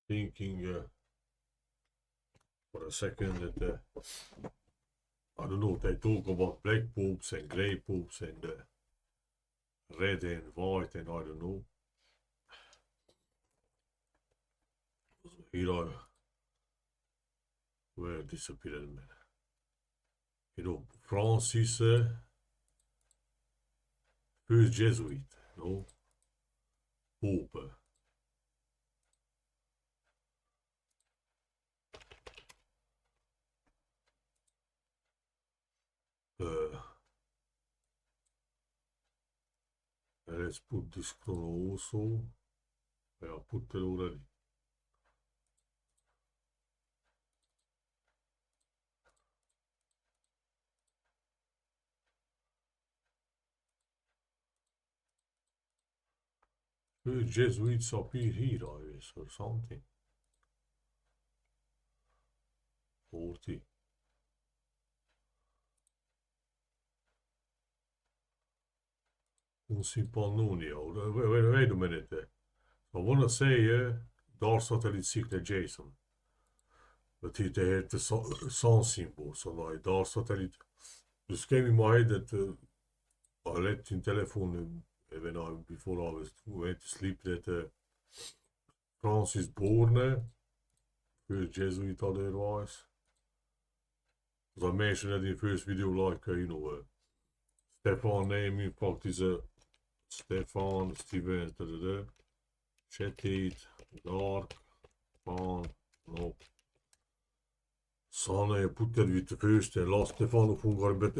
thinking for a second that I don't know. They talk about black popes and grey popes and red and white and I don't know. Here I where disappeared man. You know, Francis first Jesuit, no Pope. Uh, let's put this chrono also. I put it already. First Jesuits appear here, I guess, or something. 40. Unsimpanunia. Wait a minute. I want to say daar satellietcycle Jason. Dat heet de sun symbol. So nou, daar satelliet. Dus came in my head that I let in telephone when before I went to sleep that Francis Borne, first Jesuit otherwise. As I mentioned that in the first video, like Stefan name in fact is Stefan Stevens, Chetit, Dark, Fan, no. Sun put that with the first and last Stefan of HuNGaRian, but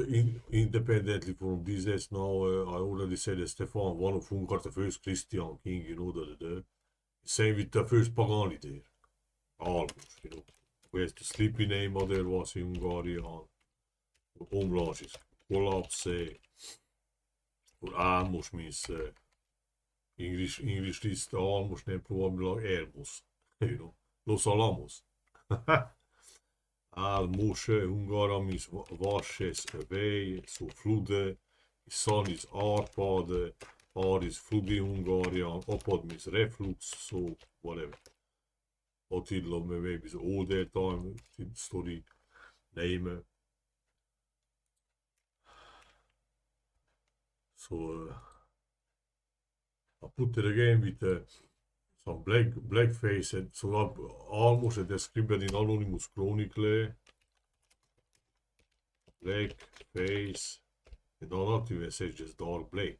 independently from this now, I already said that Stefan, one of HuNGaRian, the first Christian king, same with the first Pagani there, almos, whereas the sleepy name there was in HuNGaRian, omlages, collapse, or almos means English is the almos name probably like hermos, los alamos. Almos, HuNGaRian means washes away, so flood, sun is arpad, R is flood in HuNGaRian, apad means reflux, so whatever. Attila maybe is all that time, story name. So I put it again with some black face and so almost described in Anonymous Chronicle. Black face and not even say just dark black.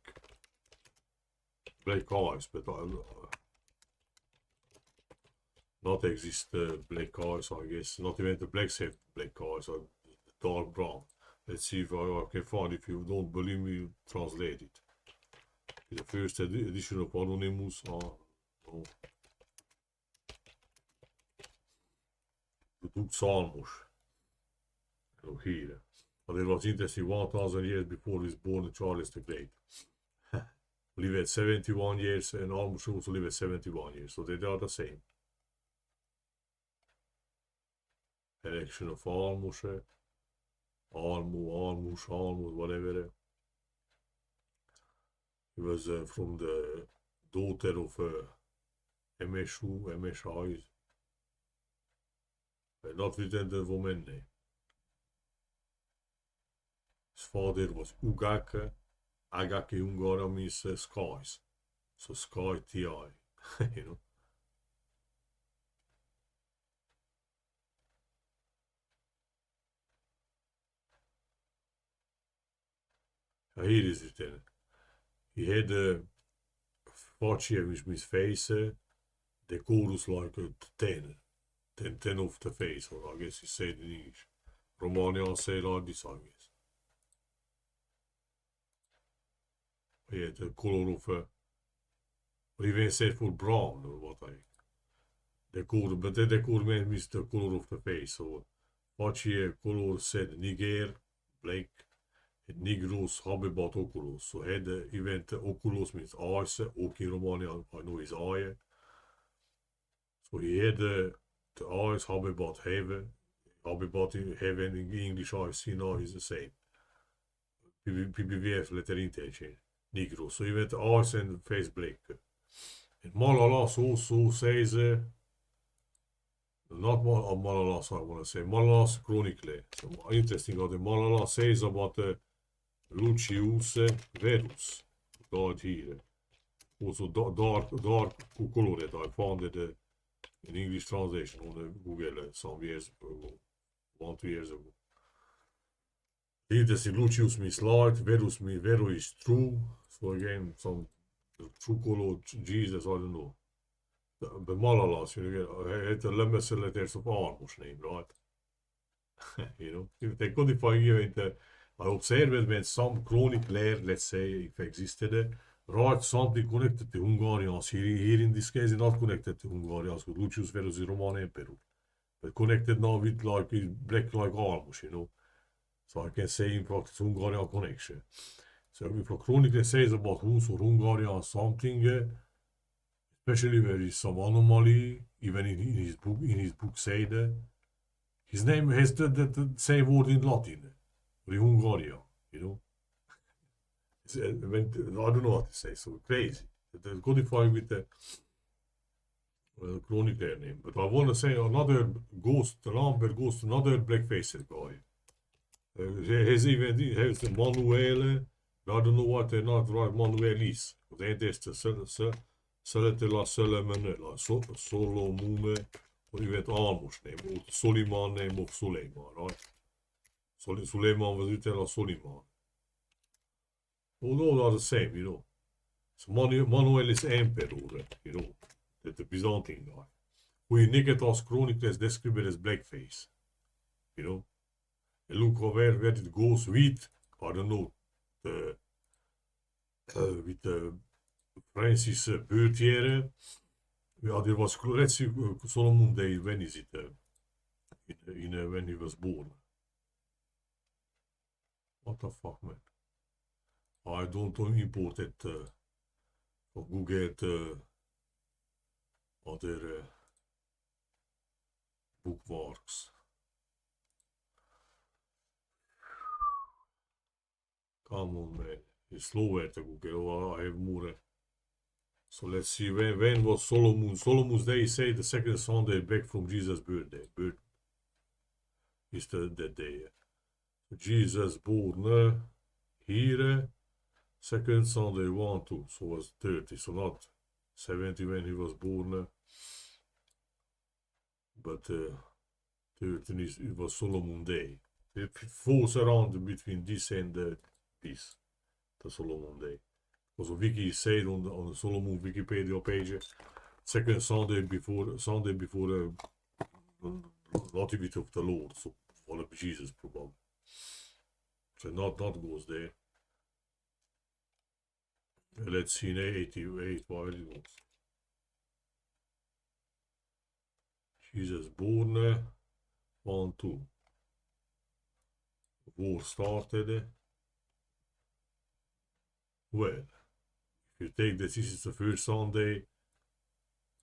Black eyes, but not exist black eyes, I guess. Not even the blacks have black eyes, or dark brown. Let's see if I can find. If you don't believe me, translate it. The first edition of Anonymous. No. The book Psalmos. Here. But it was interesting 1000 years before he was born Charles the Great. Live at 71 years and Almos also live at 71 years. So they are the same. Election of Almos. Almos, whatever. He was from the daughter of MSI. Not within the woman name. His father was Ugake. Agake HuNGaRian means skies. So sky TI, Here is it then. He had a which means face, the chorus like a 10 of the face, or I guess he said in English. RoManian say like this, I guess. Yeah, the color of or even said for brown or what the color, but the color means the color of the face. So what he color said Niger, black, and Negros habebat oculos. So had the event oculos means eyes, ook in Romania I know is eye. So he had the eyes habebat heaven, habebat in heaven in English I see now is the same. PBVF letter intention. Negro. So he went eyes and face black. And malalas also says not malalas, I want to say. Malalas chronically. So interesting what the malalas says about the lucius verus. God here. Also dark colored. I found it in English translation on the Google some years ago, 1 2 years ago. Interesting. Lucius means light. Verus means veru is true. So again, some true color Jesus. I don't know. The malalas, het de lemmes letters of almos name, right? They codify here in the. I observed when some chronic layer, let's say, if existed, write something connected to HuNGaRians. Here in this case, not connected to HuNGaRians, with Lucius verus Roman Emperor, but connected now with like black like almos, So I can say in practice HuNGaRian connection. So if a chronicle says about Huns or HuNGaRian something, especially where is some anomaly, even in his book say that his name has the same word in Latin, HuNGaRian, I don't know what to say, so crazy. They codify with the chronicle name. But I want to say another ghost, Lambert ghost, another black-faced guy. Has the manuel, I don't know what they're not right, manuel is. They just Seletela Selemenela, Solomune, och du vet almos name, Soliman name of Suleiman, right? Suleiman was uttalat Soliman. All are the same. So Manuel is emperor, the Byzantine guy. Who in Nicetas Chronicles described as blackface, And look where it goes with, I don't know, with the Francis Beurtière. Ja, there was, let's see, Solomon Day, when is it? When he was born. What the fuck, man? I don't import it or Google other bookmarks. Come on, man. It's slower to Google. I have more. So let's see, when was Solomon? Solomon's Day, say the second Sunday back from Jesus' birthday. Is that day. So Jesus born here, second Sunday 1 2, so was 30, so not 70 when he was born, but 13 it was Solomon Day. It falls around between this and this, the Solomon Day. Because Wiki said on the Solomon Wikipedia page, second Sunday before the nativity of the Lord, so all of Jesus probably. So not goes there. Let's see in 88 while it was. Jesus born 1 2. War started. Well, if you take that this is the first Sunday,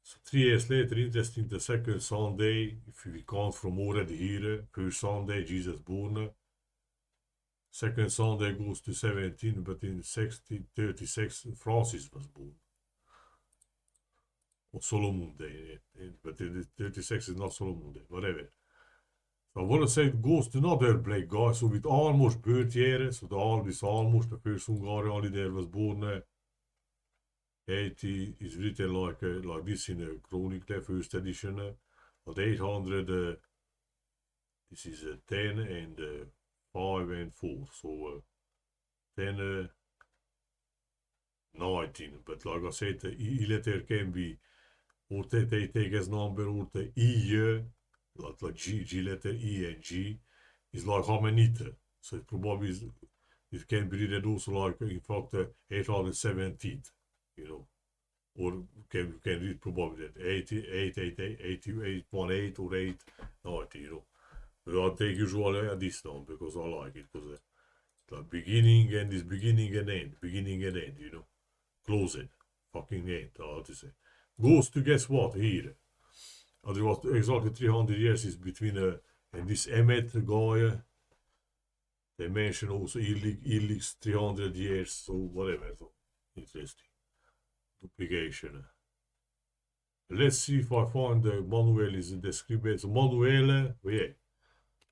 so 3 years later, interesting, the second Sunday, if we count from already here, first Sunday, Jesus born. Second Sunday goes to 17, but in 36, Francis was born. Or Solomon Day, but in 36 is not Solomon Day, whatever. So I want to say it goes to another black guy, so with almost birthyear, so the almost the first HuNGaRian leader was born 80 is written like this in a Chronicle, first edition, at 800, this is 10 and 5 and 4, so 10, 19, but like I said, the E letter can be, or they take as number, or the E, like G letter, E and G, is like how many, so it probably is, it can be read also like, in fact, 817, or can read probably that 88, 18, or 8, 90, But I'll take usually this down because I like it, because like beginning and this beginning and end, close it, fucking end, how to say. Goes to guess what here? There was exactly 300 years is between and this Emmet guy. They mention also Illich's 300 years, so whatever. So interesting. Duplication. Let's see if I find the manuel is described. So manuele, yeah.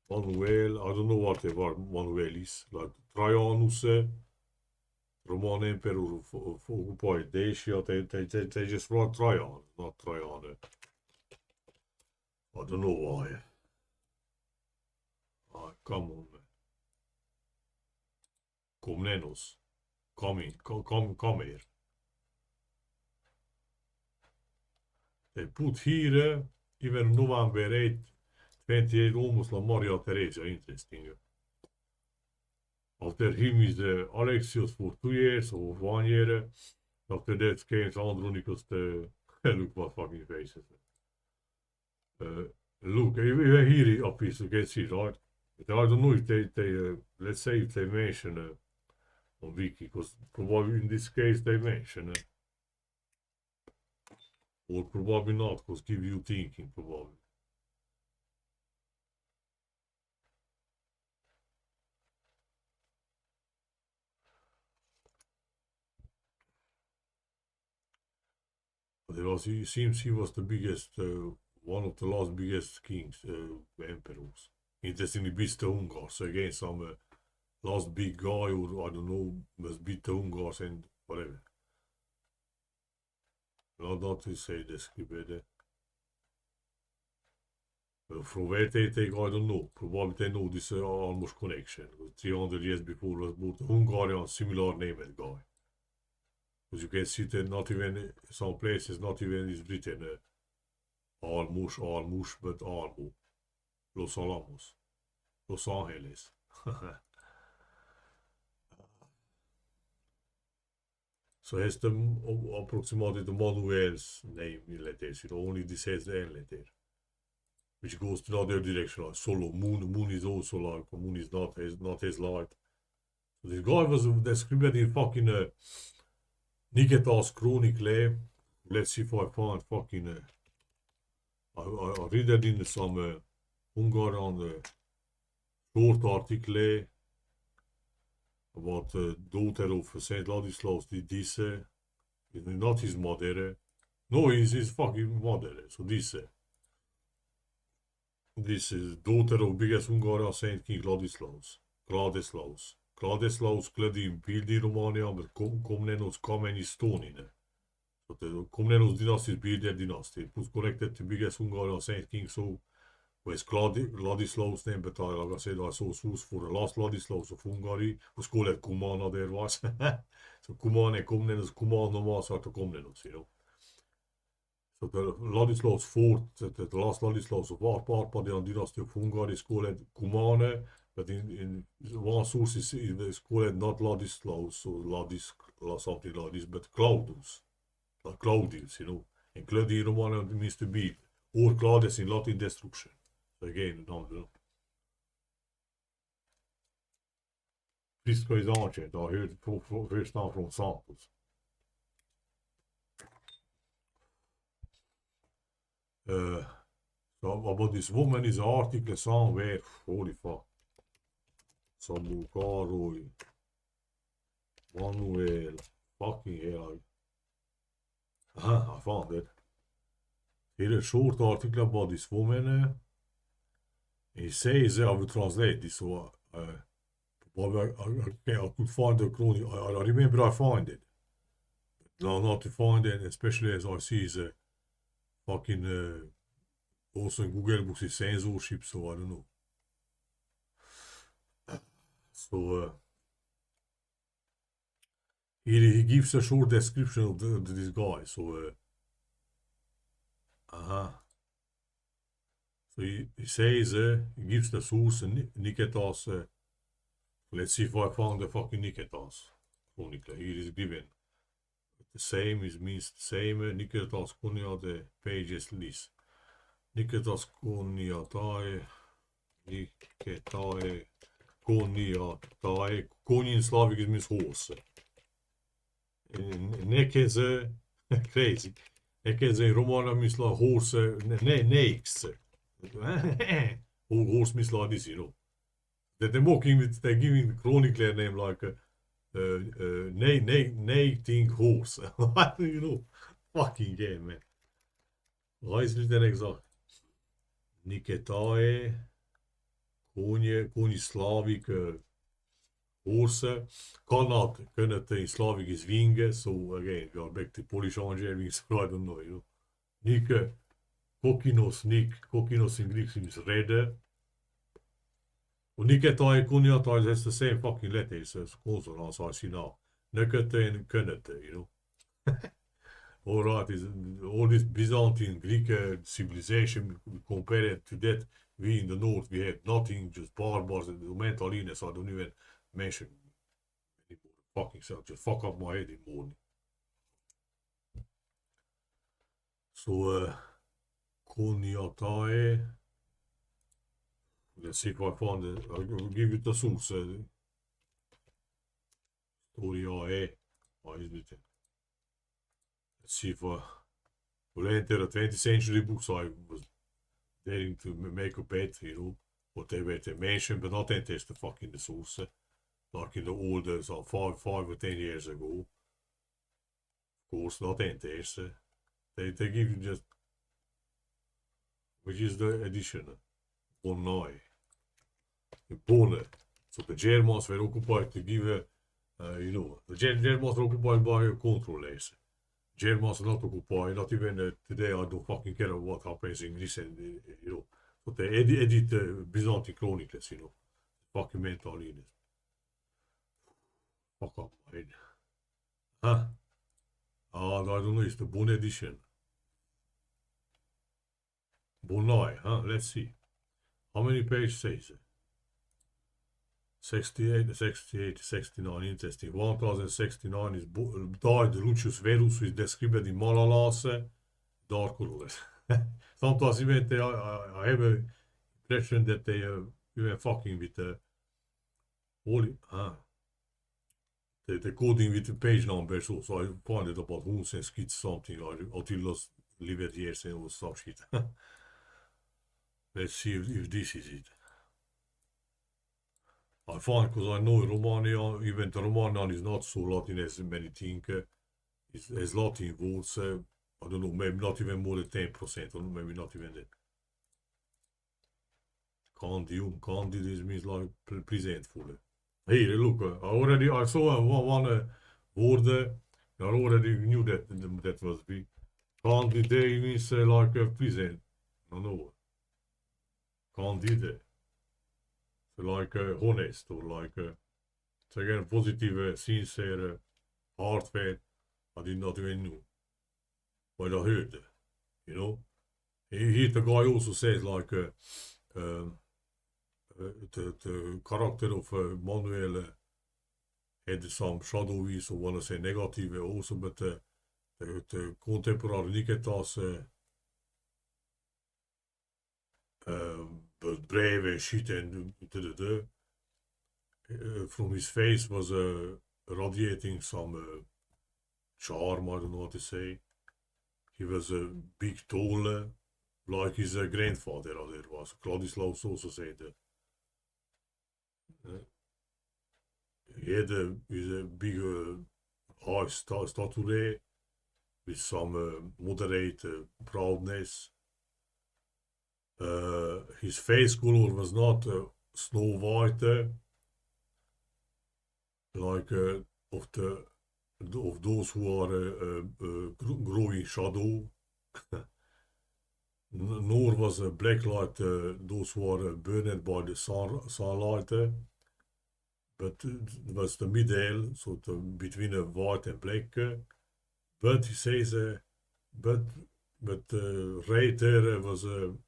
Manuel, I don't know what they were manuelis. Like Trajanus, Roman Emperor occupied Dacia. They just wrote Trajan, not Trajan. I don't know why. Come on, man. Komnenos. Come here. They put here, even November 8, 28, almost like Maria Theresia. Interesting. After him is Alexios for 2 years or 1 year. After that came Andronicus. Look what fucking faces. Look, even here up is you can see, right? But I don't know if they let's say if they mention on Wiki, because probably in this case they mention or probably not, because give you thinking probably. But it seems he was the biggest, one of the last biggest kings, emperors. Interestingly, beats the Hungars. So again, some last big guy, or I don't know, must beat the Hungars and whatever. Not to say this, from where they take, I don't know. Probably they know this almost connection. 300 years before was both HuNGaRian, similar named guy. Because you can see that not even, some places, not even is written almos, but almo. Los Alamos. Los Angeles. So has the approximately the manuel's name in letters. Only this has the N letter, which goes to the other direction. Like solo moon is also like moon is not as light. So this guy was described in fucking Niketas Chronicle. Let's see if I find fucking. I read that in some HuNGaRian short article about the daughter of Saint Ladislaus did this. Not his mother. No, his fucking mother. So this is daughter of biggest HuNGaRian Saint King Ladislaus. Claudeslaus Cladim pildi Romania, but Komnenos Kameni Stonine. So the Komnenos dynasty is their dynasty. It was connected to biggest HuNGaRian Saint King, so was Ladislaus name, but like I said, I saw source for the last Ladislaus of Hungary, was called Kumana there was. So Kuman and Komnenos, Kuman was out of Komnenos, So the Ladislaus fort, the last Ladislaus of Arpadian dynasty of Hungary is called Kumane, but in one source is called not Ladislaus or something like this, but Claudius, like Claudius, And Claudi in Romanian means to build, or Claudius in Latin destruction. So again, no. Prisco is ancient. I heard first time from samples. So about this woman is an article somewhere. Holy fuck. Some Caroi. Manuel. Fucking hell. I found it. Here a short article about this woman. He says, I will translate this. So I could find the chronicle. I remember I find it. No, not to find it, especially as I see is fucking also in Google Books is censorship, so I don't know. So he gives a short description of this guy. So so he says he gives the source Niketas. Let's see if I found the fucking Niketas chronicle. Here is given. The same means the same. Niketas Konia, the pages list. Niketas Koniatae. Niketae. Koniatae. Koni in Slavic it means horse. Nekeze. Crazy. Nekeze in Romanian means like horse. Nakes. Horse means like this, They're mocking with, they're giving the chronicler name like nating horse. Fucking game, man. What is written exact? Niketae, konje Slavic horse. Cannot, kunnen in Slavic is winge, so again, we are back to Polish Hungarian, so I don't know, you know. Nike, kokinos in Greek means red. Niketae, konjatai, that's the same fucking letters as consonants I see now. Nekete and kunnete, you know. All right, is all this Byzantine Greek civilization, compared to that, we in the north, we had nothing, just barbarism, and the mental illness, I don't even mention anymore. Fucking self, just fuck up my head in the morning. So, Koniatae, let's see if I find it, I'll give you the source. Storiae, what is it? Let's see if I will enter the 20th century books, I was daring to make a bet, you know, what they were to mention, but not enter the fucking the source. Like in the older, so 5 or 10 years ago. Of course, not enter. They give you just, which is the edition, Bonai. Bonne. So the Germans were occupied to give, you know, the Germans were occupied by controllers. Germans are not occupied, not even today. I don't fucking care what happens in Greece, and you know, but they edit Byzantine chronicles, you know, fucking mental illness. Fuck up, my huh? I don't know. It's the Bonne edition. Bonai, huh? Let's see. How many pages says it? 68, 68, 69, interesting. 1069 is died lucius verus, is described in malalas, dark colors. Sometimes even I have a impression that they even fucking with the holy, the coding with the page numbers. So I find it about Huns and skits something like Attila's Libertiers and all stuff shit. Let's see if this is it. I find, because I know Romania, even the Romanian is not so Latin as many think. It has Latin words. I don't know, maybe not even more than 10%, or maybe not even that. Candid means like presentful. Here, look, I saw one word. I already knew that was be. Candide means like present. No. Candide. So like honest, or like so again positive, sincere, heartfelt. I did not even know, but I heard, you know. Here the guy also says like the character of Manuel had some shadowy, so want to say negative also, but the contemporary Niketas but brave and shit and from his face was radiating some charm, I don't know what to say. He was a big tall, like his grandfather there was. Claudislaus also said he had a big high stature with some moderate proudness. His face color was not snow white, like of those who are growing shadow. Nor was a black light those who are burned by the sunlight, but it was the middle, so between white and black. But he says, but right there was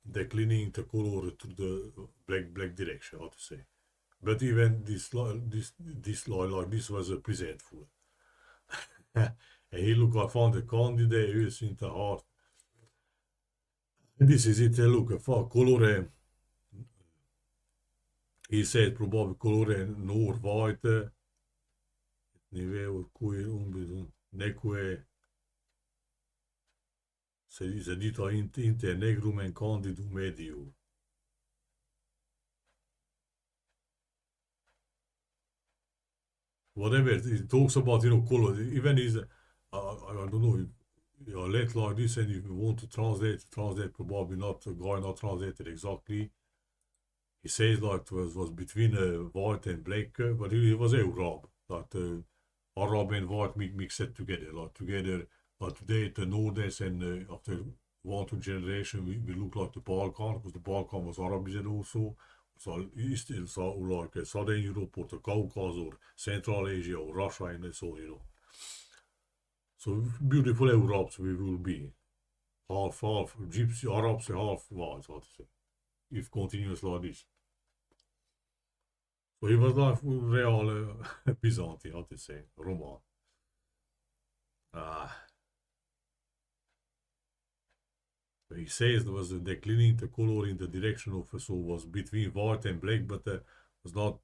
declining the color to the black direction, how to say. But even this like this was a presentful. And he look, I found a candidate who is in the heart. And this is it, look, for color. He said probably color nor white. Niveo cui neque se dito inter negrum and candidum medio. Whatever it talks about, you know, color. Even is I don't know. let like this, and if you want to translate probably not the guy not translated exactly. He says like it was between white and black, but he was Arab, like Arab and white mixed together, like today the Nordics and after 1 2 generation we look like the Balkan because the Balkan was Arabized also. So East, so like Southern Europe or the Caucasus or Central Asia or Russia and so So beautiful Arabs we will be. Half Gypsy Arabs half white, how to say. If continuous like this. So he was like real Byzantine, how to say, Roman. Ah. He says there was a declining the color in the direction of so was between white and black, but was not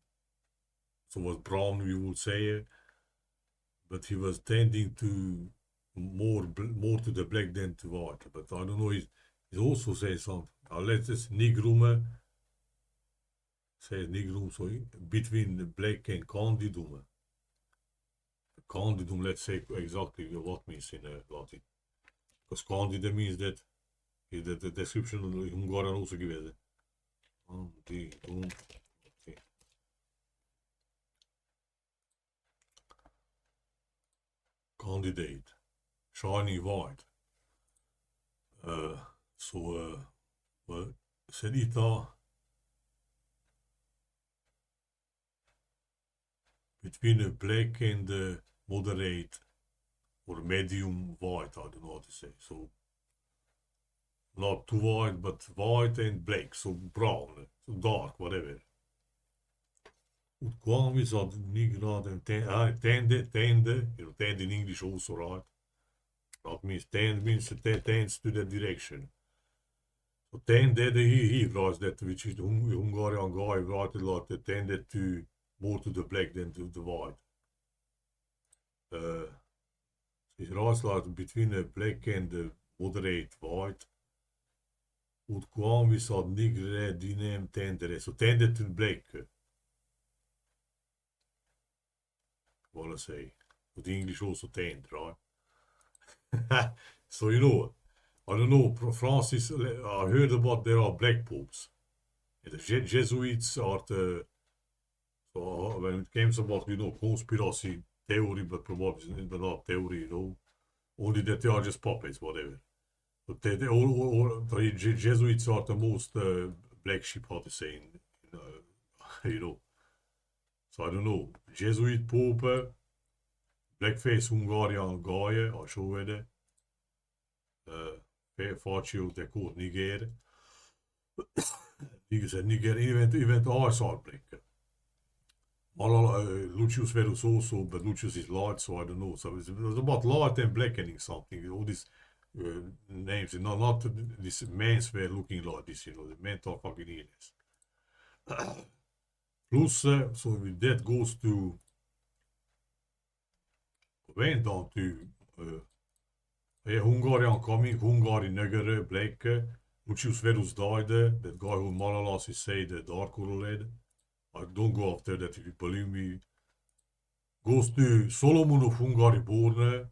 so was brown we would say, but he was tending to more to the black than to white. But I don't know. He also says something. Let's just nigrum says nigrum so between the black and candidum. Candidum, let's say exactly what means in Latin, because candida means that. The description of HuNGaRian also given. Candidate. Shiny white. Sedita between the black and the moderate or medium white, I don't know how to say. So not too white, but white and black, so brown, so dark, whatever. Kwam is at nigrad and tende, tend in English also, right? That means tend means tends to the direction. So tended he writes that which is the HuNGaRian guy write a lot that tended to more to the black than to the white. He writes like between the black and the moderate white. Ut quam vi sa nigre dinem tendere. So tended to black. What I say. But the English also tend, right? So I don't know, Francis, I heard about there are black popes. The Jesuits are the, so when it comes about, conspiracy theory, but probably not theory, only that they are just puppets, whatever. But the Jesuits are the most black sheep, how to say, So I don't know, Jesuit pope, blackface HuNGaRian guy, I show it. Faccio der kort Niger. Niger event eyesight black. Lucius verus also, but Lucius is light, so I don't know. So it's about light and blackening something. All these names, not this men's were looking like this, the men are fucking idiots. Plus, so that goes to went down to HuNGaRian coming, HuNGaRian negere, black, Lucius verus died, that guy who malalas is say the dark led. I don't go after that if you believe me. Goes to Solomon of Hungary born.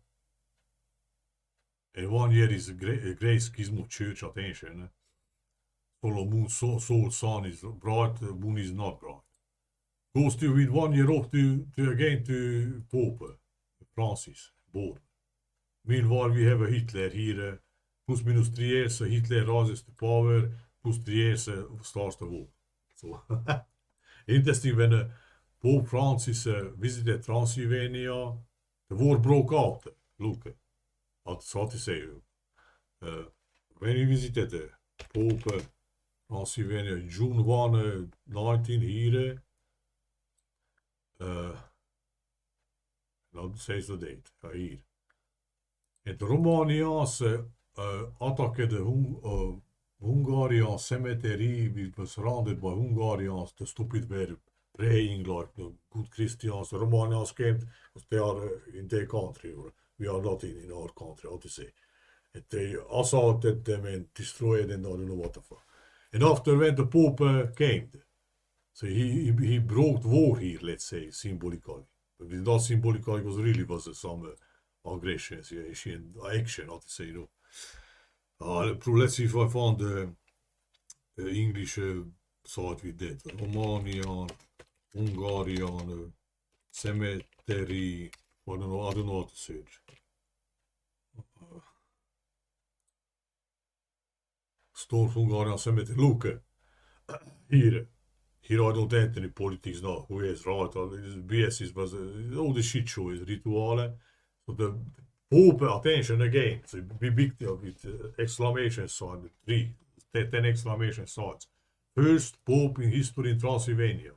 And 1 year is a great schism of church, attention. Solomon, soul son is bright, moon is not bright. Goes to with 1 year off to again to Pope Francis, born. Meanwhile, we have a Hitler here, plus minus 3 years, Hitler rises to power, plus 3 years starts the war. So, interesting when Pope Francis visited Transsylvania, the war broke out. Look, how to say, when he visited Pope Transsylvania, June 1, 19 here, dat says the date, hier. And the Romanians attacked the HuNGaRian cemetery, which was surrounded by HuNGaRians to stop it were praying like the good Christians. The Romanians came because they are in their country, or we are not in our country, how to say. And they assaulted them and destroyed and I don't know what the fuck. And after when the Pope came, so he broke war here, let's say, symbolically. But it's not symbolically, because really was some aggressions, yeah, is in action, how to say, let's see if I found the English site with that. RoManian, HuNGaRian, cemetery. I don't know how to search. Store HuNGaRian cemetery. Look, here. Here I don't enter any politics now. Who is right? BS is was all the shit show is rituale. So the Pope, attention again. So be big deal with exclamation sign, 10 exclamation signs. First Pope in history in Transylvania.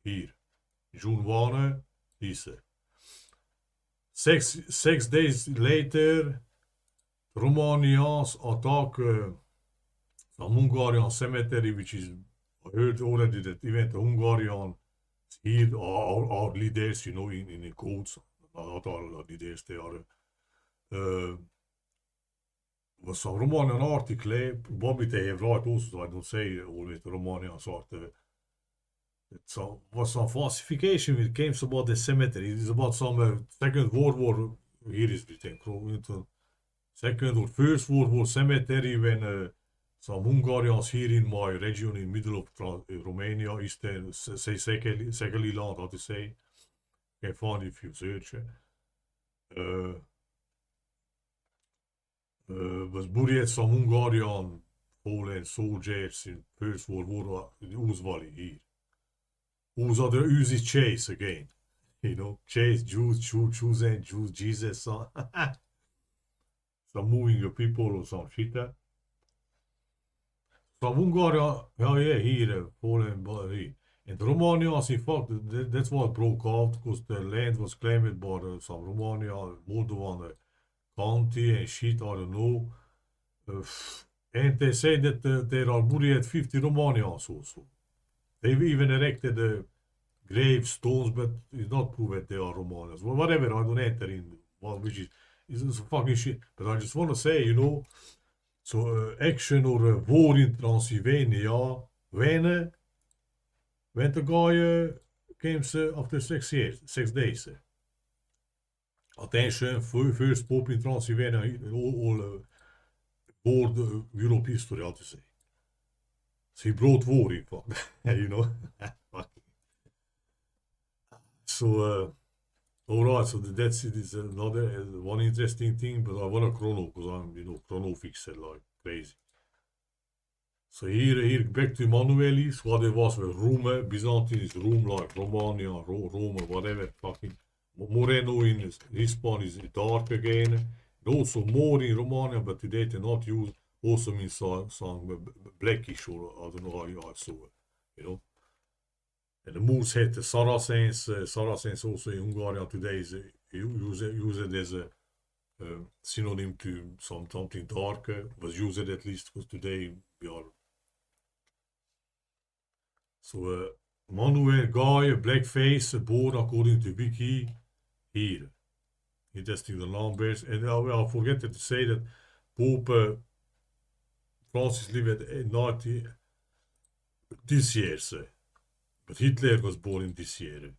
Here. June 1, this. 6 days later, Romanians attack some HuNGaRian cemetery, which is, I heard already that even the HuNGaRian here are leaders, in the codes. Not all leaders, they are. Was some Romanian article, probably they have right also, so I don't say always the Romanian sort. Was some falsification when it came about the cemetery. It is about some Second World War. Here is written. Second or First World War cemetery when some HuNGaRians here in my region in middle of Romania, Eastern, say secondly land, how to say. You can find if you search. Was buried some HuNGaRian fallen soldiers in First World War in Uzvali here. Who's other uses chase again? Chase, Jews, choosing Jews, Jesus, some moving people or some shit. Some HuNGaRian, here, fallen body. And Romanians, in fact, that's what broke out because the land was claimed by some Romania, Moldovan county and shit, I don't know. And they say that there are buried 50 Romanians also. They've even erected gravestones, but it's not proven they are Romanians. Well, whatever, I don't enter in which is fucking shit. But I just want to say, so action or war in Transylvania when the guy came after 6 years, 6 days. Attention, first Pope in Transylvania, all world Europe history, how to say. So he brought war in fact, So, alright, so that's it. Is another one interesting thing, but I want a chrono because I'm, chrono fixer like crazy. So here back to manuelis, what it was with Rome, Byzantine is Rome, like Romania, Rome, whatever, fucking. Moreno in Hispan is dark again. And also more in Romania, but today they not use, also means some blackish, or I don't know how you saw it, And the Moors had the Saracens. Saracens also in HuNGaRian today is used as a synonym to something darker. Was used at least because today we are. So Manuel guy, blackface, born according to Wiki here. Interesting the numbers. And I forget to say that Pope Francis lived at 90 this year. But Hitler was born in this year.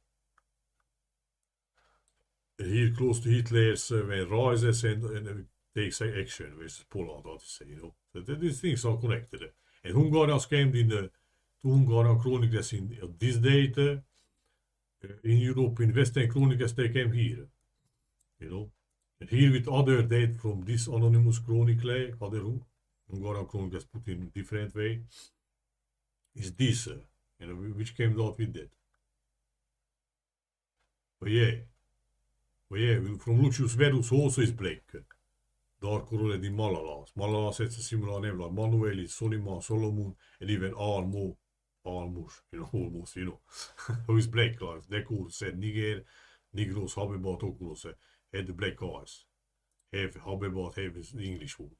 Here close to Hitler's when rises and takes action versus Poland, how to say, So these things are connected. And HuNGaRians came in the HuNGaRian Chronicles in this date. In Europe, in Western Chronicles, they came here. And here with other date from this anonymous chronicle, other HuNGaRian Chronicles put in different way, is this. Which came out with that. But yeah, from Lucius Verus also is black. Dark colored in malalas. Malalas has a similar name like Manuel, is Solomon, and even almos, almost, who is black, like they cool said Negros, Habebat, Oculos, had the black eyes. Habebat have is the English word.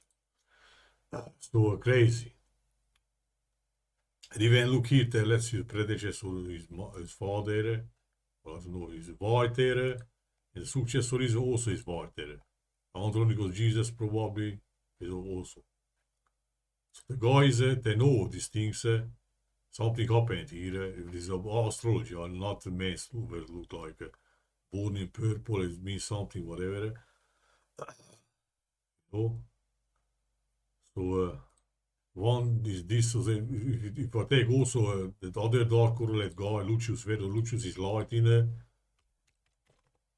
So crazy. And even look here, let's see, the predecessor his father, I don't know, his whiter, and the successor is also his whiter. Andronicus Jesus probably is also. So the guys, they know these things, something happened here, this is astrology, not the main where it looked like born in purple, it means something, whatever. No? So, one is this, so if I take also the other dark correlate guy, Lucius, Vero, Lucius is Latin,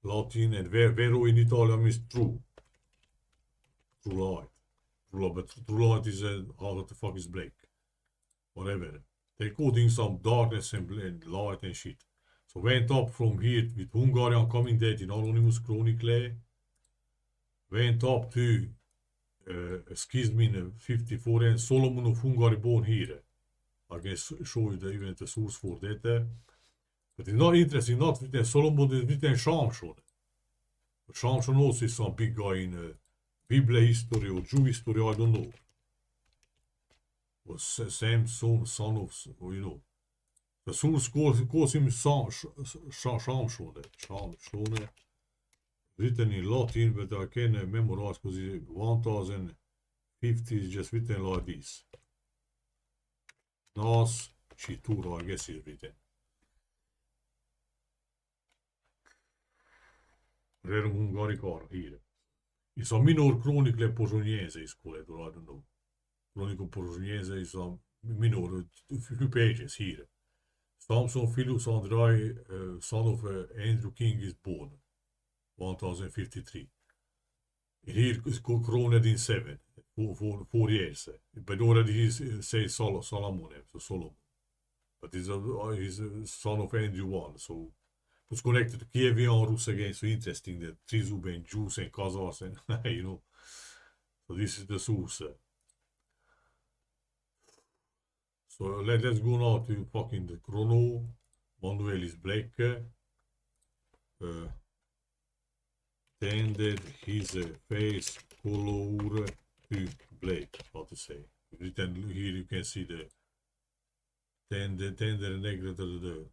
and Vero in Italian means true light. But true light is, how the fuck is black? Whatever. They're coding some darkness and light and shit. So went up from here with HuNGaRian coming dead in Anonymous Chronically. Went up to Schismin 54 and Solomon of Hungary born here. I can show you even the source for that. But it's not interesting, not written Solomon, it's written Shamshon. But Shamshon also is some big guy in Bible history or Jewish history, I don't know. Was Samson, son of, you know. The source calls him Shamshon. Written in Latin, but I can memorize because 1050 is just written like this. Nas Chitura, I guess is written. RoManian here. It's a minor chronicle poroniense is called, or I don't know. Chronicle poroniense is a minor, a few pages here. Samson Philus Andrei, son of Andrew King, is born. 1053. Here is crowned in 7, 4 years. But already he says Solomon, so Solomon. But he's a son of Andrew 1, so it was connected to Kievian Rus again, so interesting that Trizub and Jews and Kazakhs and, you know. So this is the source. So let's go now to fucking the chrono. Manuel is black. Tended his face color to black, how to say. Written here you can see the tender negro the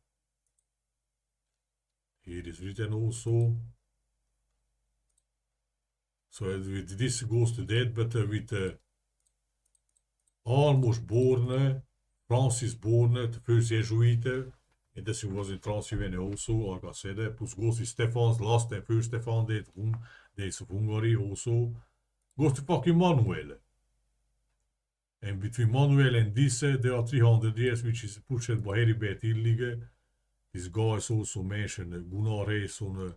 here is written also. So with this goes to that, but with almost born, Francis born, the first Jesuit, and this was in Transsylvania also, like I said. Plus goes to Stefan's last and first Stefan date of Hungary also. Goes to fucking Manuel. And between Manuel and this, there are 300 years, which is pushed by Heribert Illige. This guy is also mentioned, Gunnar Reisson,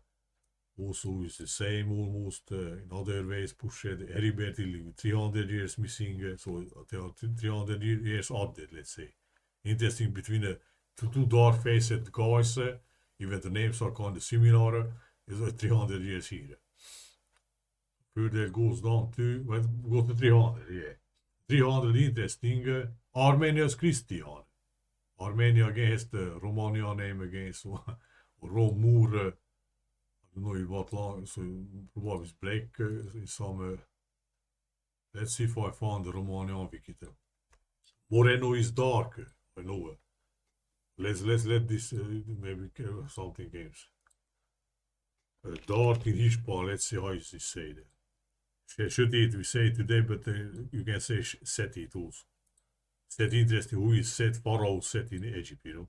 also is the same almost, in other ways pushed. Heribert Illige, 300 years missing, so there are 300 years added, let's say. Interesting between the two dark-faced guys, even the names are kind of similar, is 300 years here. Further goes down to, well, go to 300, yeah. 300 interesting, Armenia's Christian. Armenia again has the RoManian name again, so Romur, I don't know what long, so probably it's black, in some, let's see if I find the RoManian wiki. Moreno is dark, I know it. Let's let this maybe something games. Dark in Hispan, let's see how is this say that. Should it we say today, but you can say set it also. Set interesting who is set Pharaoh set in Egypt, you know.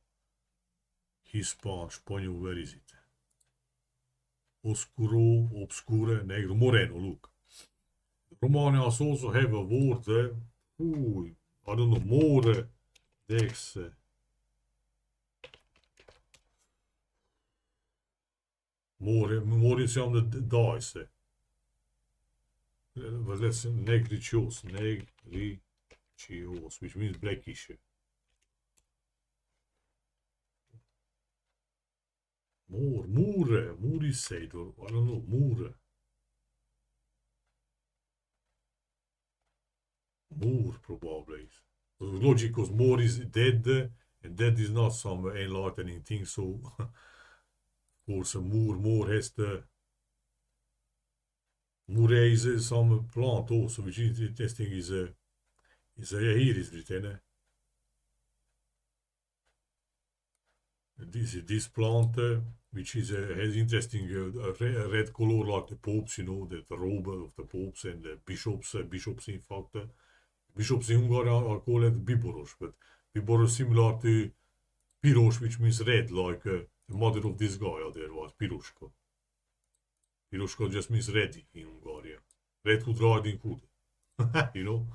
Hispan, Spaniel, where is it? Oscuro, obscure, negro, moreno, look. Romanians also have a word, I don't know, more, dex. More is on the dice. But let's negrichos, which means blackish. More is said, or I don't know, more probably. The logic because more is dead, and dead is not some enlightening thing, so of course more has the more is some plant also, which is interesting is here is written. This plant, which is has interesting red color like the popes, you know, the robe of the popes and the bishops in fact. Bishops in Hungary are called biboros, but biboros similar to piros, which means red, like the mother of this guy there was Piroshka. Hiroshka just means ready in Hungarian. Red Hood Riding Hood. You know?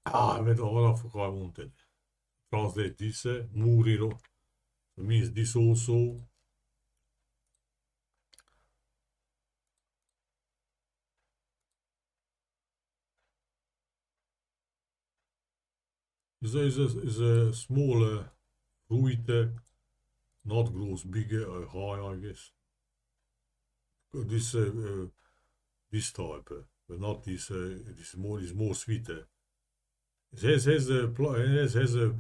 What the fuck I wanted. Translate this. Muriro. It means this also. Is a small fruit, not grows big, high, I guess. This type, but not this. This more sweeter. It has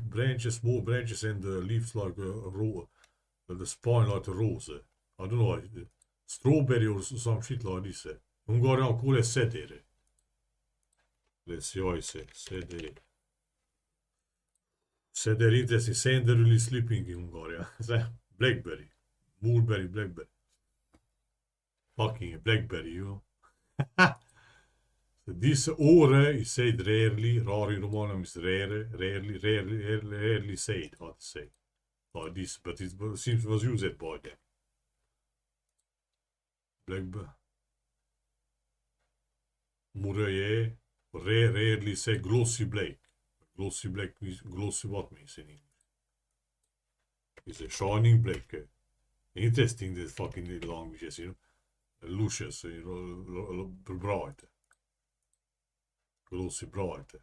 branches, small branches, and leaves like the spine like a rose. I don't know, strawberry or some shit like this. Hungarian call it sedere. Let's see how I say sedere. Sedere interesting. Sender really sleeping in Hungarian. Blackberry, mulberry, blackberry. Fucking blackberry, you know. So this ore is said rarely. Rare in Romanian is rarely said. How to say like this, but it seems was used by them. Blackberry. Murray, rarely say glossy black. Glossy black means glossy. What means in English? It's a shining black. Interesting, the fucking languages, you know. Lucius, you know, bright. Glossy bright.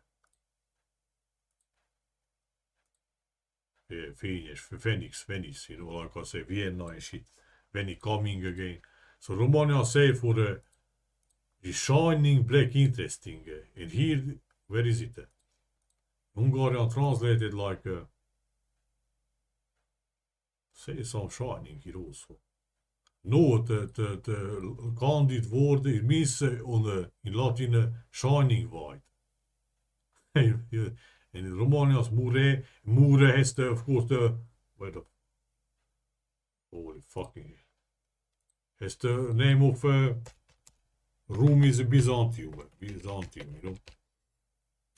Yeah, Phoenix, you know, like I say, Vienna and shit. When he coming again. So Romania say for the shining black interesting. And here, where is it? Hungarian translated like say some shining here also. No, the candid word, it means in Latin shining white. And in Romania's mure has of course wait up. Holy fucking, has the name of Rome is a Byzantium, you know.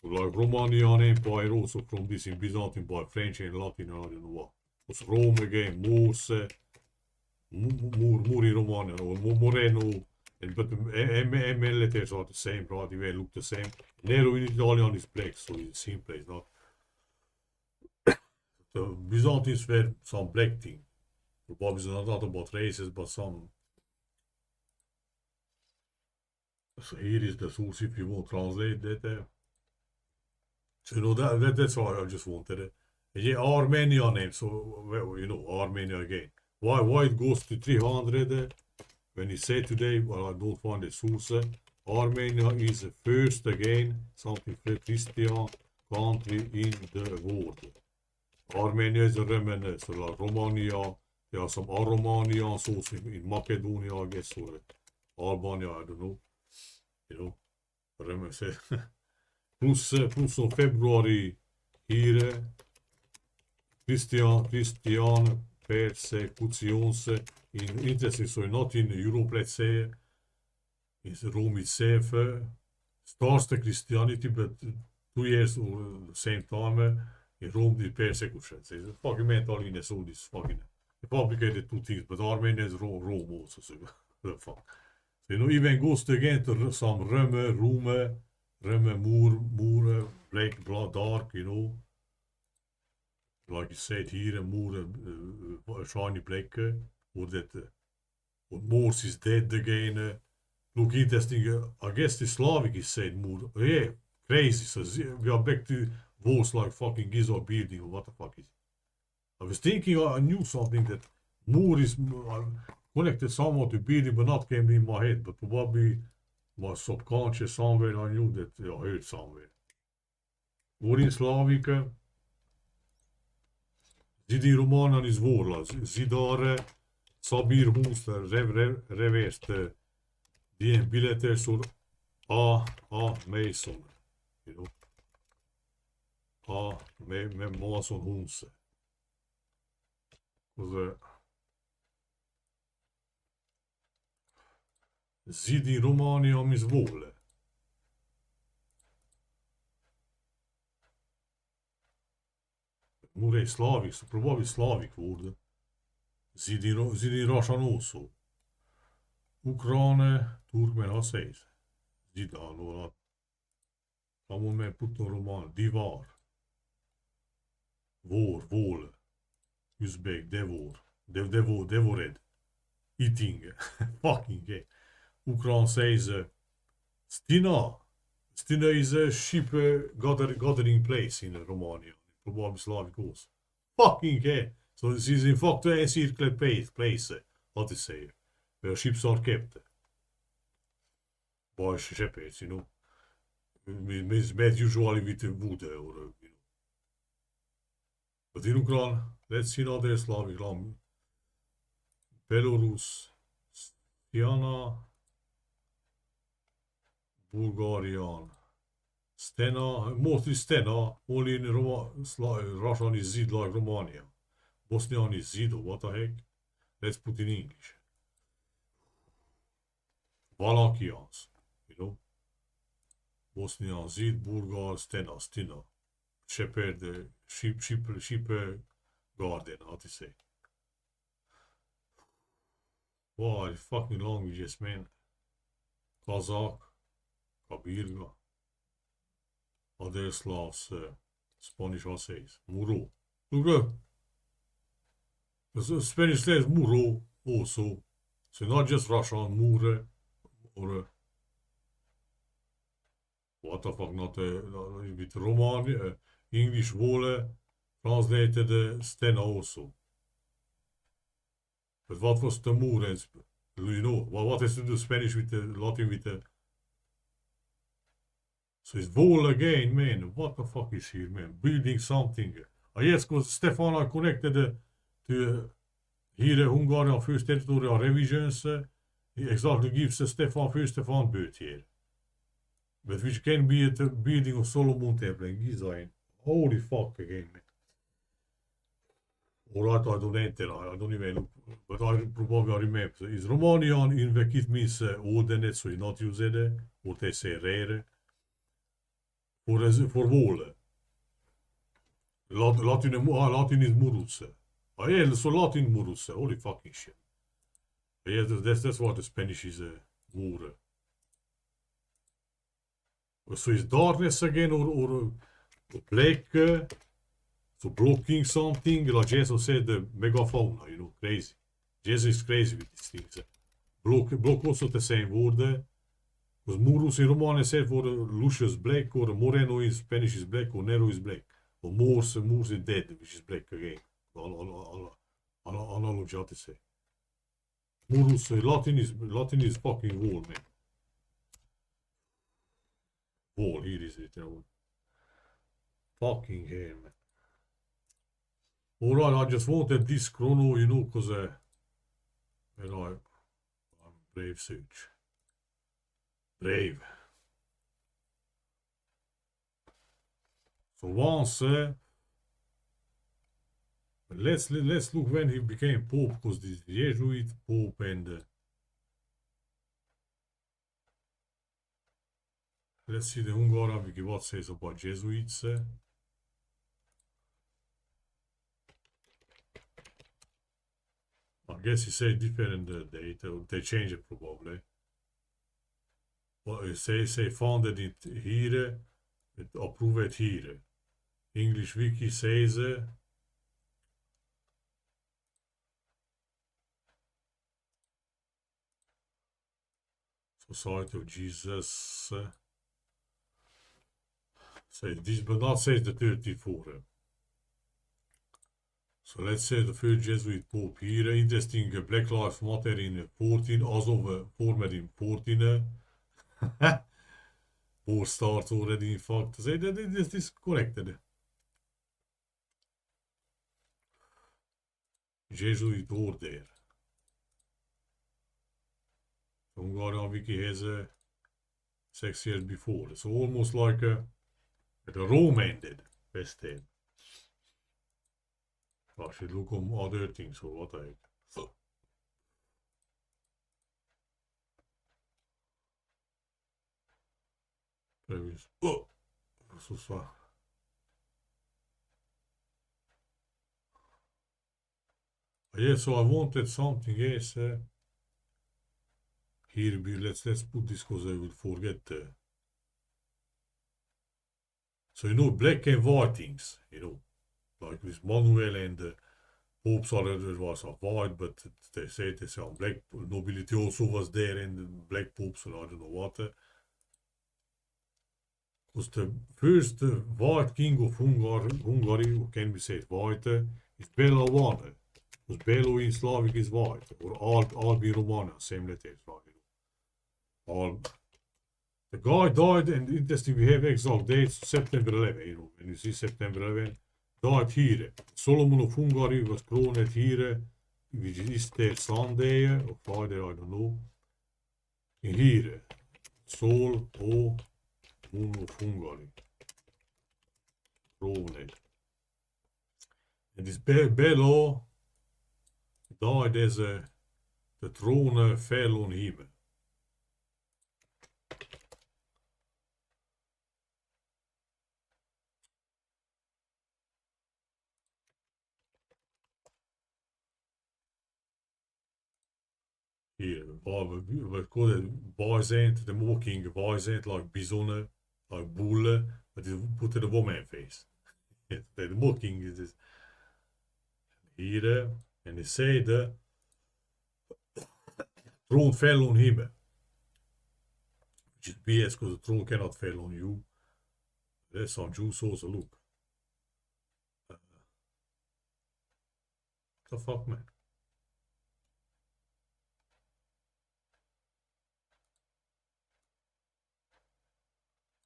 Like Romanian Empire also from this in Byzantium by French and Latin, I don't know what. Was Rome again, Morse, Muri Romanian, or Moreno, but the ML letters are the same, right? They look the same. Nero in Italian is black, so it's the same place, not. The Byzantines were some black thing. Probably not about races, but some. So here is the source if you want to translate that. So you know that's why I just wanted it. Yeah, Armenia name. So well, you know Armenia again. Why it goes to 300? When you say today, well, I don't find the source. Armenia is the first again something for Christian country in the world. Armenia is a remnant, so like Romania. There are some Aromanians also in Macedonia, I guess, or Albania, I don't know. You know, remember. Plus on February here, Christian persecutions in interesting, so not in Europe, let's say, in Rome itself, starts the Christianity, but 2 years or the same time, in Rome the persecutions. It's fucking mental illness, all this fucking complicated two things, but Armenia is Rome also, so the fuck. So, you know, even goes again to some Rome, Moor, black, blood, dark, you know. Like you said here, Moor, shiny black, or that, or Morse is dead again. Look interesting, I guess the Slavic is said Moor. Yeah, crazy. So we are back to wars like fucking Giza building, or what the fuck is it? I was thinking I knew something that Moor is connected somewhat to building, but not came in my head, but probably my subconscious somewhere, I knew that I heard somewhere. Or in Slavic, Zidi Romanan is vorla, Zidare, Sabir húsz, revest, ilyen billetes, or A Mason, you know. Mason húsz. Zidi Romania is vorla. Murray Slavic, so probably Slavic word. Zidi Russian also. Ucrane, Turkmen, vad sägs? Zidane och Ramon med puto roman. Divar. Vår. Uzbek, devor. Devored. Eating. Fucking gay. Ukran says Stina. Stina is a ship gathering place in Romania. Probably Slavic also. Fucking gay. So she's in fact a circular place. What to say? Where ships are kept. By shepherds, you know. Met usually with wood or you know. But in Ukraine, let's see another Slavic language. Belarus, Stiana, Bulgarian, Stena, mostly Stena, only in Russian is Zid like Romania. Bosnian is Zido, what the heck? Let's put in English. Valakians, you know. Bosnian, Zid, Bulgar, Stena, Stina. Shepherd, sheep garden, how to say. Wow, fucking languages, man. Kazakh, Kabirga. Other Slavs, Spanish, what says? Muro. Look, the Spanish says Muro also. So not just Russian, Mure, or what the fuck, not with Roman, English, Wole, translated Stena also. But what was the Mure? You know, what has to do Spanish with the Latin with the... So it's Wole again, man. What the fuck is here, man? Building something. Yes, because Stefan connected to here HuNGaRian first territorial revisions. He exactly gives Stefan first Stefan birth here. But which can be at the building of Solomon Temple in Giza. Holy fuck again, man. Alright, I don't enter, I don't even look, but I probably remember. Is RoManian invektiv means oldenet, so you not use it, or they say rare. For vole. Latin is murus. Yeah, so Latin murus. Holy fucking shit. Yeah, that's what the Spanish is mure. So is darkness again or black, so blocking something, like Jesus said, the megafauna, you know, crazy. Jesus is crazy with these things. Block also the same word. Because Murus in Romanian said for lucius black, or Moreno in Spanish is black, or Nero is black. Or Morse is dead, which is black again. Analogy, how to say. Murus, Latin is fucking wall, man. Wall, here is it, you know. Fucking hell, man. Alright, I just wanted this chrono, you know, because you know, I'm brave search. Brave. So once, let's look when he became Pope, because this Jesuit Pope and let's see the HuNGaRian wiki what says about Jesuits. I guess he said different date. They change it probably. Well, it say founded it here, it approved here. English wiki says Society of Jesus. Say this, but not says the 34. So let's say the first Jesuit Pope here. Interesting Black Lives Matter in 14, alsof formed in 14. 4 stars already in fact. Say that this is corrected. Jesuit order. HuNGaRian wiki has 6 years before. So almost like Rome ended. Best time. I should look on other things or what I... Previous. Oh! So far. Yeah, so I wanted something else. here let's put this because I will forget. So black and white things. Like with Manuel and popes was white, but they said black nobility also was there and black popes and I don't know what. Because the first white king of Hungary, who can be said white, is Bela one. Because Belo in Slavic is white, or Albi Romana, same letters. All. The guy died, and interesting, we have exact dates, September 11, when you see September 11, died here. Solomon of Hungary was crowned here, which is their Sunday, or Friday, I don't know. And here, Sol, O, Moon of Hungary. Crowned. And this Belo died as the throne fell on him. Hier, we call it Byzant, the mocking Byzant, like bisonnen, like bullen, but they put a woman face. The mocking is this. Here, and they say the throne fell on him. Which is BS because the throne cannot fall on you. That's some Jews also look. What the fuck, man?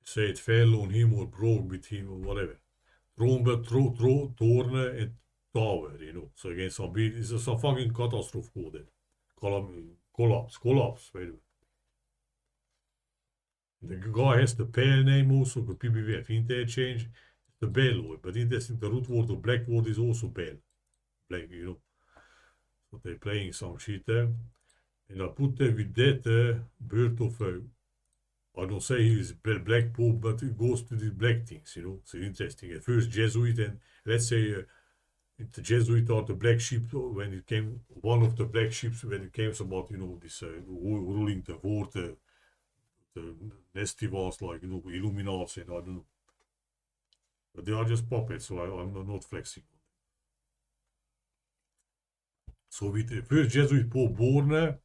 Say it fell on him or broke between or whatever. Torn and tower, So again, it's some fucking catastrophe code. Collapse, wait a minute. The guy has the pale name also, because people have interchange, the Belo, but interesting, the root word, the black word is also pale. Black, So they're playing some shit there. And I put there with that birth of I don't say he's black pope, but it goes to the black things, So interesting. At first Jesuit, and let's say the Jesuit are the black sheep when it came, one of the black sheep when it came about, this ruling the world, the nasty was like, Illuminati and I don't know. But they are just puppets, so I'm not flexing. So with the first Jesuit pope born,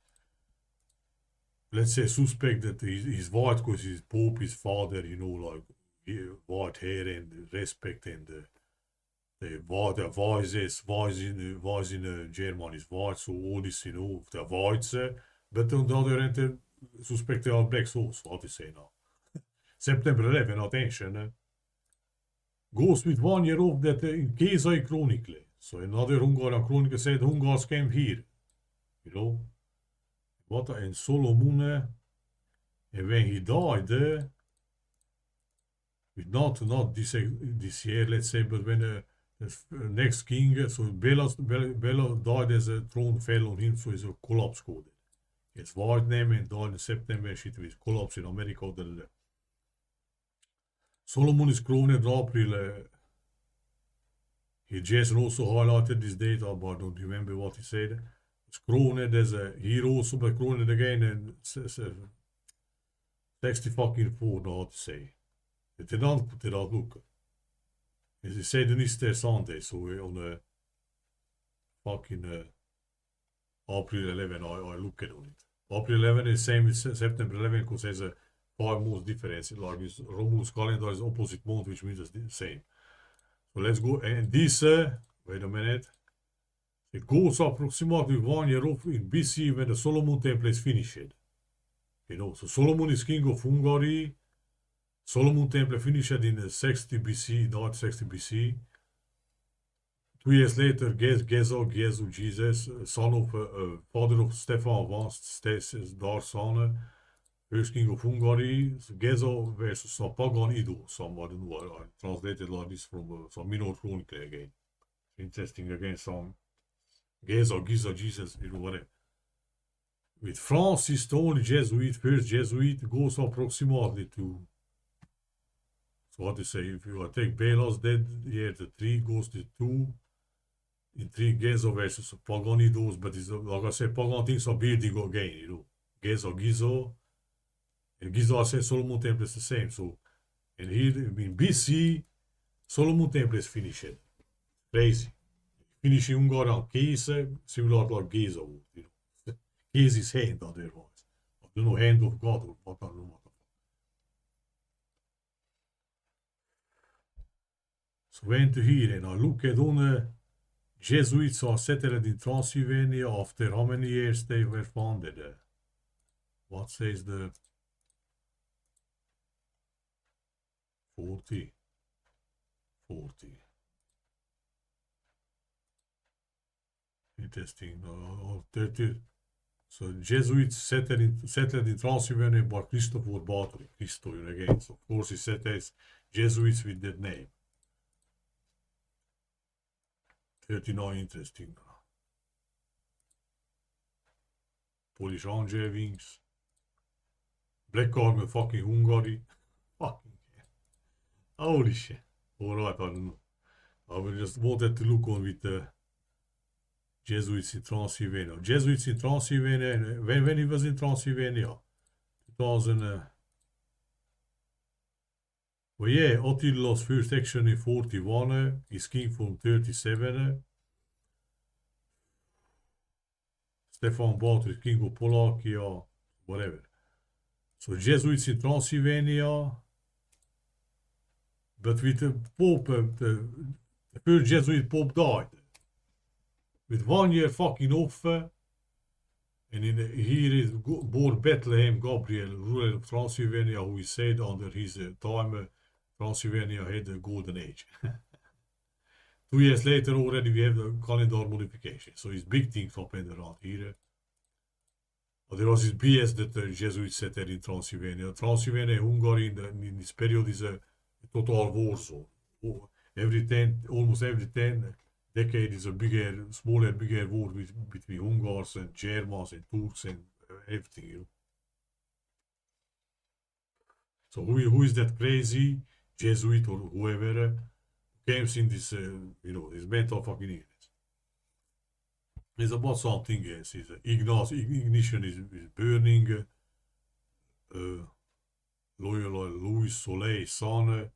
let's say suspect that he's white because his pope, his father, like white hair and respect and the white wise in German is white, so all this, the whites, but on the other hand, suspect they are blacks also, how to say now. September 11, attention, goes with 1 year off that in Kézai Chronicle. So another HuNGaRian Chronicle said Hungars came here, What and Solomon, and when he died, not this year, let's say, but when the next king, so Bela died as a throne fell on him, so it's a collapse code. It's white name and died in September, shit with collapse in America. Solomon is crowned in April. Jason also highlighted this date, but I don't remember what he said. It's crowned as a hero, also, but crowned again and 60 fucking 4, how to say. It did not put it out, look. He said in Easter Sunday, so on the fucking April 11, I look at it. April 11 is same with September 11 because there's a 5 months difference. Like this Romulus calendar is opposite month, which means it's the same. So let's go, and this, wait a minute. It goes approximately 1 year off in BC when the Solomon temple is finished. So Solomon is king of Hungary. Solomon temple finished in 60 BC, not 60 BC. 2 years later, Gezu, Jesus, son of father of Stefan Dar son, first king of Hungary. Gezu versus some pagan idol. Somebody knew. I translated like this from some minor chronicle again. Interesting again, some Gezu, Jesus, whatever. With Francis, the only Jesuit, first Jesuit, goes approximately to. So what to say, if you take Bela's dead, here the 3 goes to 2. In 3 Gezo versus pagan idols, but it's, like I said, pagan things are building again, Gizo. And Gizo said Solomon temple is the same. So, and here in BC, Solomon temple is finished. Crazy. Finish in HuNGaRian case, similar like Gizo. You know. Case is hand otherwise. I don't know, hand of God or what I don't know. So went to here and I look at on Jesuits are settled in Transylvania after how many years they were founded? What says the 40? 40. Interesting. 30. So Jesuits settled in Transylvania by Christopher Bathory. Christo again. So of course he settles Jesuits with that name. 39, interesting. Polish Ranger wings. Black Army fucking Hungary. Fucking yeah. Holy shit. Alright, I don't know. I just wanted to look on with the Jesuits in Transylvania. Jesuits in Transylvania, when he was in Transylvania? 2000. Well, yeah, Attila's first action in 41, his king from 37. Stefan Bathory, king of Polakia, whatever. So Jesuits in Transylvania, but with the Pope, the first Jesuit Pope died. With 1 year fucking off, and here is born Bethlehem Gabriel, ruler of Transylvania, who is said under his time, Transylvania had a golden age. 2 years later already we have the calendar modification. So it's big things happened around here. But there was this BS that the Jesuits set there in Transylvania. Transylvania and Hungary in this period is a total war zone. Almost every 10 decades is a bigger war between Hungars and Germans and Turks and everything. You know? So who is that crazy Jesuit or whoever came in this, this mental fucking illness? It's about something else. Ignition is burning. Loyola, Louis Soleil, son.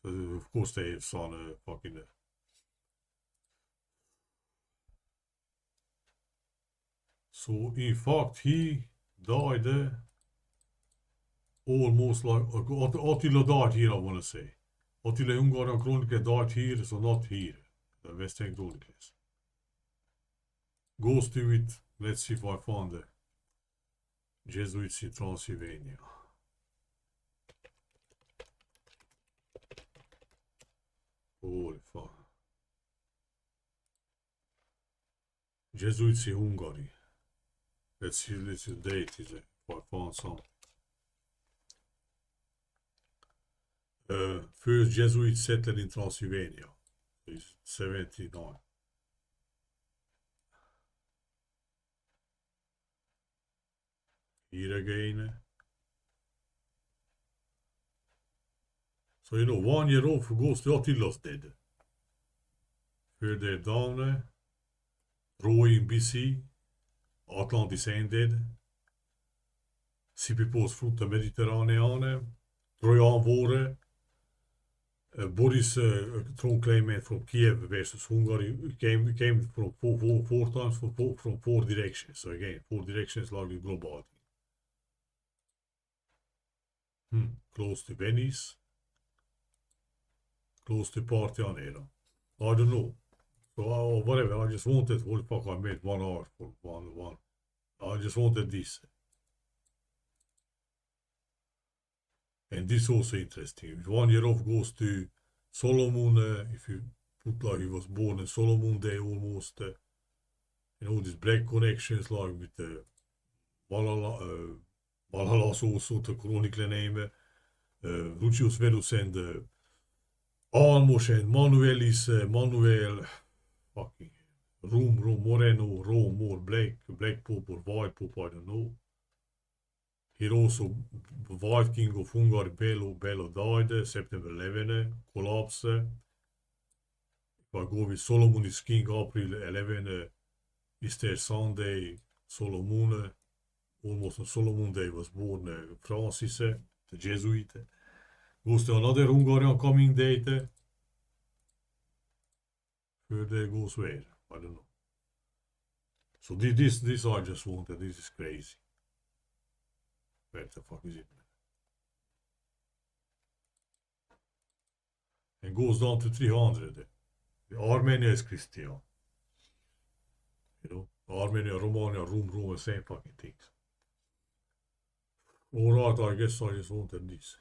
Of course they have son fucking. So in fact he died almost like Attila died here, I want to say. Attila HuNGaRian Chronicles died here, so not here. The Western Chronicles. Goes to it. Let's see if I found the Jesuits in Transylvania. Holy fuck. Jesuits in Hungary. Let's see the date is if I found some. First Jesuit settled in Transylvania. It's 79. Here again. So 1 year off goes to Attila's dead. Further down, Troy in BC, Atlantis ended. Sipipos fruta Mediterranean, Trojan War, Boris throne claimant from Kiev versus Hungary came from four times from four directions. So again, 4 directions like the global. Close to Venice, close to Parthian era. I don't know. So whatever. I just wanted. Holy fuck! I made 1 hour for one. I just wanted this. And this also interesting. If 1 year off goes to Solomon, if you put like he was born in Solomon Day almost, these black connections like with the malalas also the chronicle name, lucius, verus and almos and manuel is Manuel, fucking Rome, Moreno, Rome, more black pope or white pope, I don't know. Here also, white king of Hungary, Bello died, September 11, collapse. If I go with Solomon is king, April 11, Easter Sunday, Solomon, almost on Solomon Day was born Francis, the Jesuit. Goes to another HuNGaRian coming date. Third day goes where? I don't know. So this I just wanted. This is crazy. Where the fuck is it? And goes down to 300. Armenia is Christian. You know, Armenia, Romania, Rome, same fucking things. Alright, I guess I just wanted this.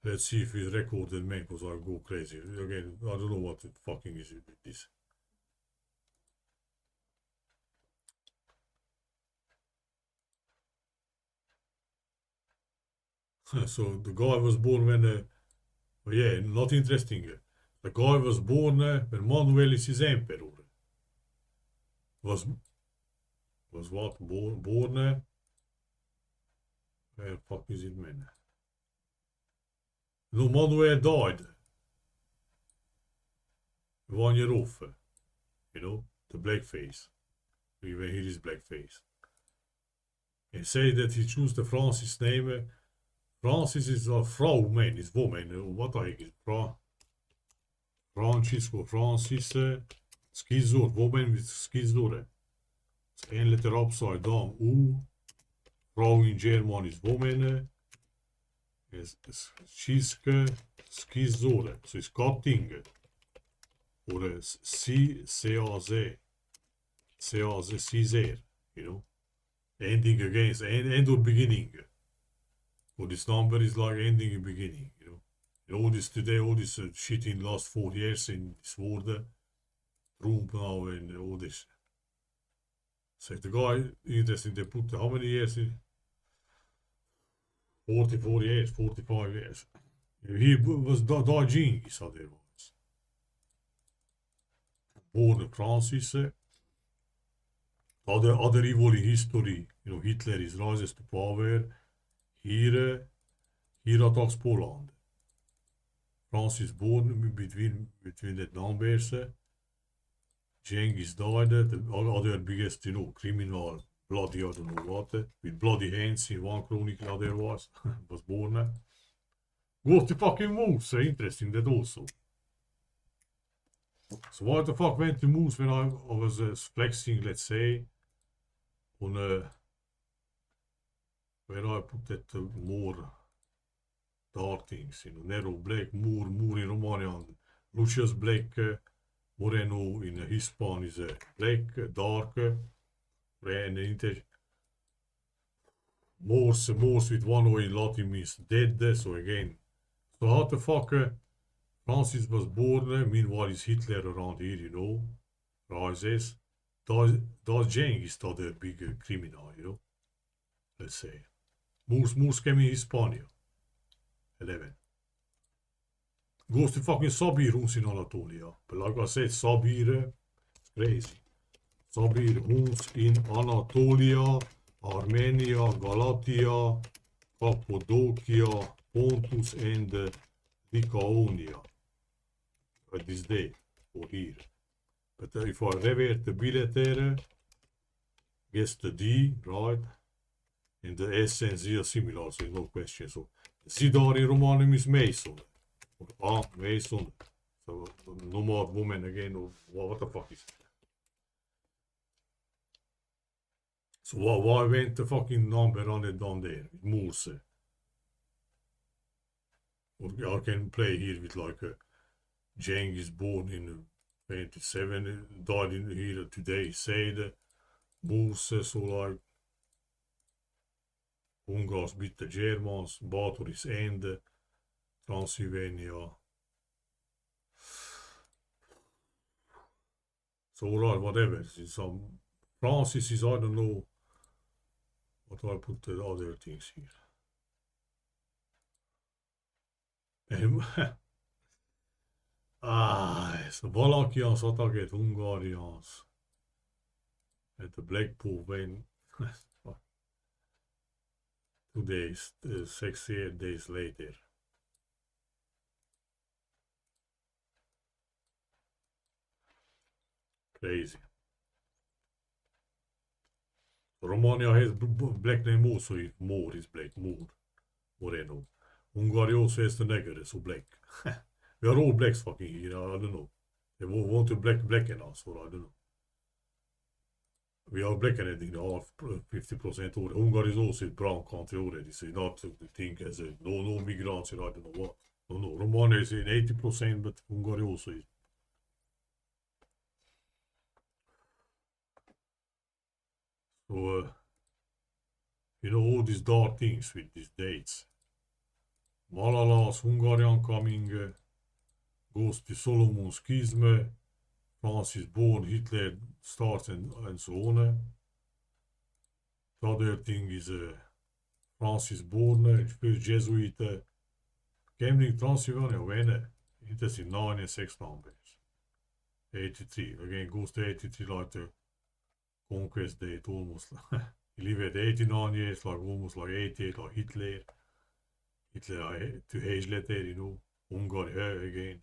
Let's see if it's recorded, man, because I'll go crazy. Again, I don't know what the fucking is with this. So the guy was born when, yeah, not interesting. The guy was born when Manuel is his emperor. Was what? Born, where the fuck is it, man? No, Manuel died 1 year off. You know, the blackface. When he is blackface. And say that he chose the Francis name. Francis is a vrouw, man, is woman. What I is Francisco, Francis, schizor, woman with schizor. It's een letter upside down. U. Vrouw in German is woman. Schiske, schizor. So it's cutting. Or C-A-Z. C-A-Z, Caesar, you know. Ending against, end or beginning. Or this number is like ending and beginning, you know. And all this today, all this shit in the last 4 years in this world, Trump now and all this. So the guy, interesting, they put how many years in? 44 years, 45 years. He was dodging, his otherwise. Born Francis. Other evil in history, you know, Hitler is rises to power. Here attacks Poland. Francis born between the numbers. Genghis died. The other biggest, you know, criminal, bloody, I don't know what, with bloody hands in one chronicle other was born. Goes to fucking moose. Interesting that also. So why the fuck went to moose when I was flexing, let's say, on where I put that more dark things, you know, narrow black, more in RoManian, lucius black, moreno in Hispan is black, dark, and in Morse with one O in Latin means dead, so again. So how the fuck Francis was born, meanwhile is Hitler around here, you know, rises. Does Genghis the other big criminal, you know, let's say. Moose came in Hispania. 11. Goes to fucking Sabir Huns in Anatolia. But like I said, Sabir, it's crazy. Sabir Huns in Anatolia, Armenia, Galatia, Cappadocia, Pontus and Lycaonia. At this day, or here. But if I revert the billetary, guess the D, right? And the S and Z are similar, so no question. So Zidar in RoManian is Mason. Or Mason. So no more woman again, or what the fuck is it? So why went the fucking number on it down there? With Morse. Or I can play here with like a Genghis born in 27, died in here today, said Morse, so like Hungars beat the Germans, Batory's end, Transsylvania. So alright, whatever. Some Francis is, I don't know what I put the other things here. And so Valakians attacked HuNGaRians at the Blackpool when 2 days, 68 days later. Crazy. So Romania has black name also. If more is black, more Moreno. Hungary also has the negre, so black. We are all blacks fucking here. I don't know. They want to blacken us, or I don't know. We are blackening half 50% already. Hungary is also a brown country already, so not to think as a no migrants and I don't know what. No, Romania is in 80%, but Hungary also is. So, all these dark things with these dates. Malalas, HuNGaRian coming, goes to Solomon schism, France is born, Hitler starts, and so on. The other thing is France is born, first Jesuit, came transsylvania when it is in 9 and 6 numbers. 83, again goes to 83 like the conquest date almost. He lived 89 years, like almost like 88, like Hitler. Hitler to age later, Hungary again.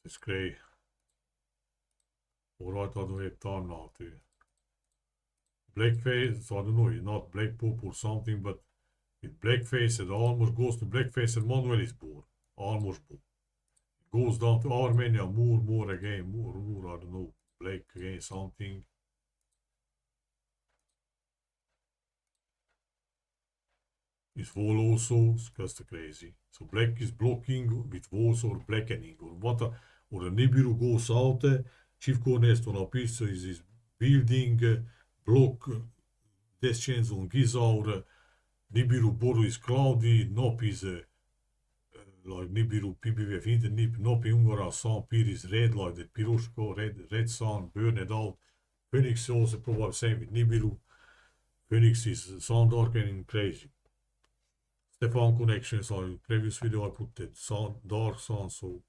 It's great. Alright, I don't have time now to. Blackface, so I don't know, it's not black poop or something, but with blackface, it almost goes to blackface and Manuel is born. Almost born. Goes down to Armenia, more again, more, I don't know, black again, something. Is wall also, it's just crazy. So black is blocking with walls or blackening, or what, or a Nibiru goes out, Čivko nešto napisao is building, block, descends on Gizaur, Nibiru boru is cloudy, Nop is like Nibiru PBVF internet, Nop Ungara sun pir is red, like the Pirushko, red sun, burn it out. Phoenix also probably same with Nibiru. Phoenix is sun darkening crazy. Stefan connections on previous video I put that sun, dark sun, so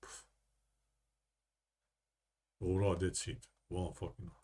alright, that's it. One fucking